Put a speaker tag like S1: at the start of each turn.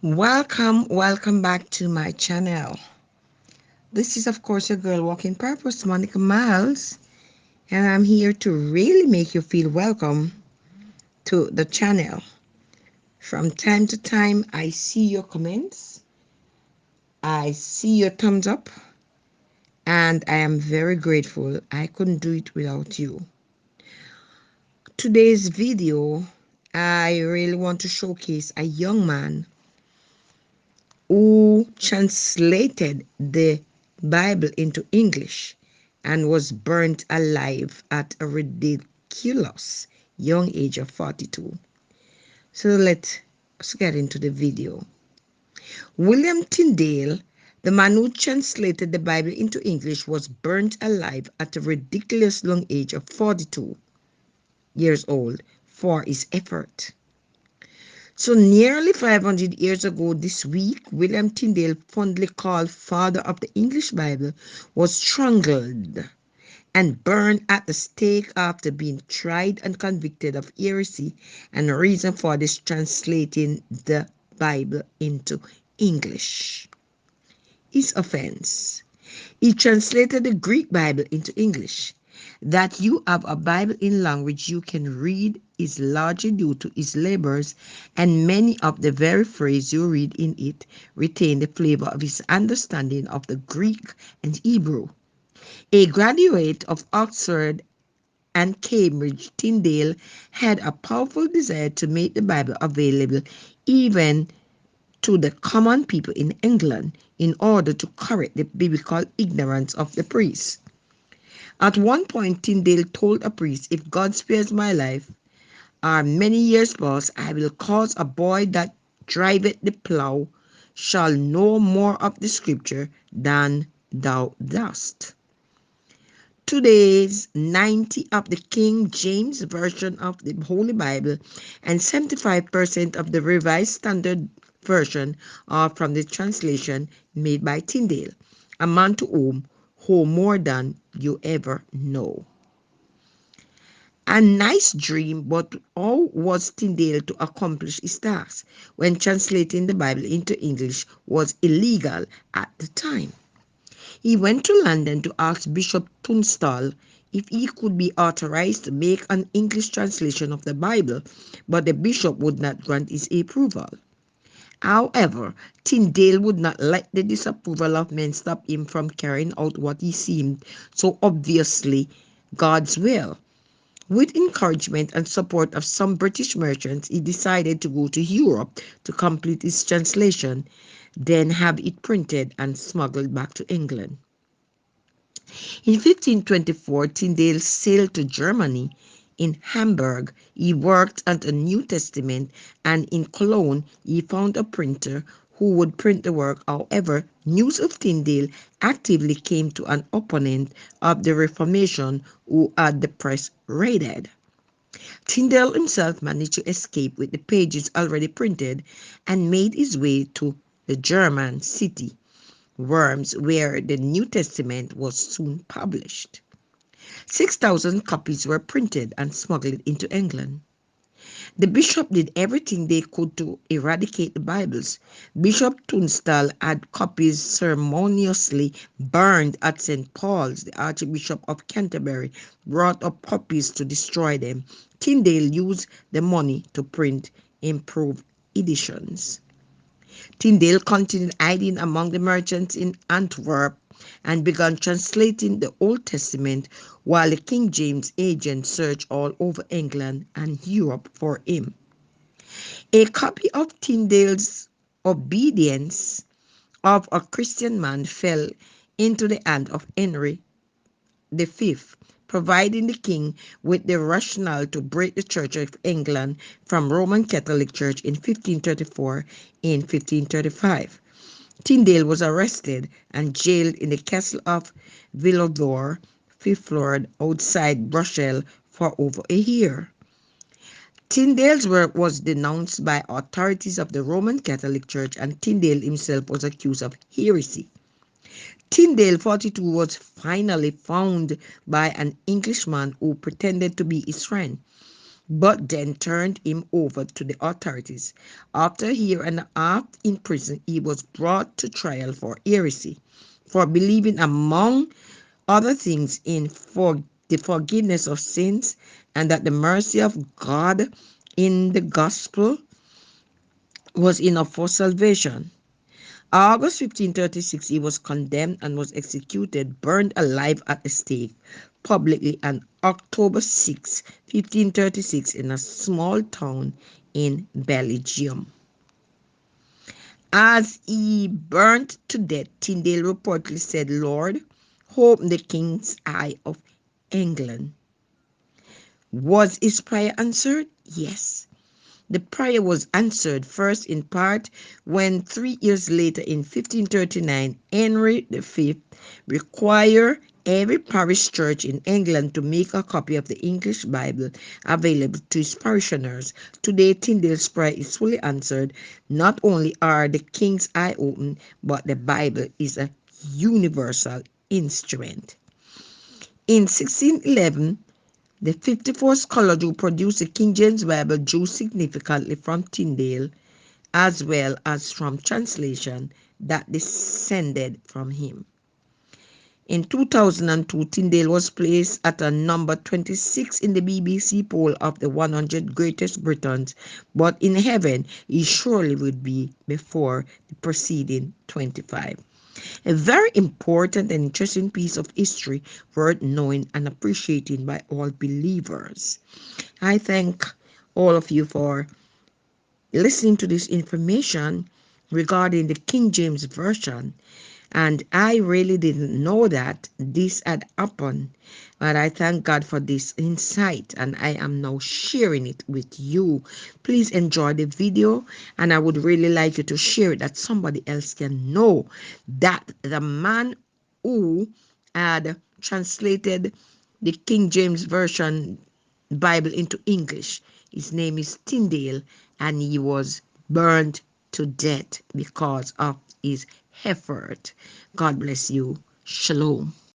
S1: Welcome back to my channel. This is, of course, your girl walking purpose, Monica Miles, and I'm here to really make you feel welcome to the channel. From time to time, I see your comments, I see your thumbs up, and I am very grateful. I couldn't do it without you. Today's video, I really want to showcase a young man who translated the Bible into English and was burnt alive at a ridiculous young age of 42. So let's get into the video. William Tyndale, the man who translated the Bible into English, was burnt alive at a ridiculous young age of 42 years old for his effort. So nearly 500 years ago this week, William Tyndale, fondly called father of the English Bible, was strangled and burned at the stake after being tried and convicted of heresy and reason for this translating the Bible into English. His offense: he translated the Greek Bible into English. That you have a Bible in language you can read is largely due to his labors, and many of the very phrases you read in it retain the flavor of his understanding of the Greek and Hebrew. A graduate of Oxford and Cambridge, Tyndale had a powerful desire to make the Bible available even to the common people in England in order to correct the biblical ignorance of the priests. At one point, Tyndale told a priest, "If God spares my life, or many years pass, I will cause a boy that driveth the plough shall know more of the scripture than thou dost." Today's 90 of the King James Version of the Holy Bible and 75% of the Revised Standard Version are from the translation made by Tyndale, a man to whom hold more than you ever know. A nice dream, but how was Tyndale to accomplish his task when translating the Bible into English was illegal at the time? He went to London to ask Bishop Tunstall if he could be authorized to make an English translation of the Bible, but the bishop would not grant his approval. However, Tyndale would not let the disapproval of men stop him from carrying out what he seemed so obviously God's will. With encouragement and support of some British merchants, he decided to go to Europe to complete his translation, then have it printed and smuggled back to England. In 1524, Tyndale sailed to Germany. In Hamburg, he worked on the New Testament, and in Cologne, he found a printer who would print the work. However, news of Tyndale actively came to an opponent of the Reformation who had the press raided. Tyndale himself managed to escape with the pages already printed and made his way to the German city Worms, where the New Testament was soon published. 6,000 copies were printed and smuggled into England. The bishop did everything they could to eradicate the Bibles. Bishop Tunstall had copies ceremoniously burned at St. Paul's. The Archbishop of Canterbury brought up copies to destroy them. Tyndale used the money to print improved editions. Tyndale continued hiding among the merchants in Antwerp and began translating the Old Testament while the King James agent searched all over England and Europe for him. A copy of Tyndale's Obedience of a Christian Man fell into the hand of Henry V, providing the king with the rationale to break the Church of England from Roman Catholic Church in 1534 and 1535. Tyndale was arrested and jailed in the castle of Villador, Fifth Lord, outside Brussels for over a year. Tyndale's work was denounced by authorities of the Roman Catholic Church, and Tyndale himself was accused of heresy. Tyndale, 42, was finally found by an Englishman who pretended to be his friend. but then turned him over to the authorities. After a year and a half in prison, he was brought to trial for heresy, for believing, among other things, in the forgiveness of sins and that the mercy of God in the gospel was enough for salvation. August 1536, he was condemned and was executed, burned alive at the stake publicly on October 6, 1536, in a small town in Belgium. As he burnt to death, Tyndale reportedly said, "Lord, open the king's eye of England." Was his prayer answered? Yes. The prayer was answered first in part when 3 years later, in 1539, Henry V required every parish church in England to make a copy of the English Bible available to his parishioners. Today, Tyndale's prayer is fully answered. Not only are the king's eye open, but the Bible is a universal instrument. In 1611, the 54 scholars who produced the King James Bible drew significantly from Tyndale, as well as from translation that descended from him. In 2002, Tyndale was placed at a number 26 in the BBC poll of the 100 greatest Britons, but in heaven he surely would be before the preceding 25. A very important and interesting piece of history worth knowing and appreciating by all believers. I thank all of you for listening to this information regarding the King James Version. And I really didn't know that this had happened. But I thank God for this insight, and I am now sharing it with you. Please enjoy the video, and I would really like you to share it that somebody else can know that the man who had translated the King James Version Bible into English, his name is Tyndale, and he was burned to death because of his effort. God bless you. Shalom.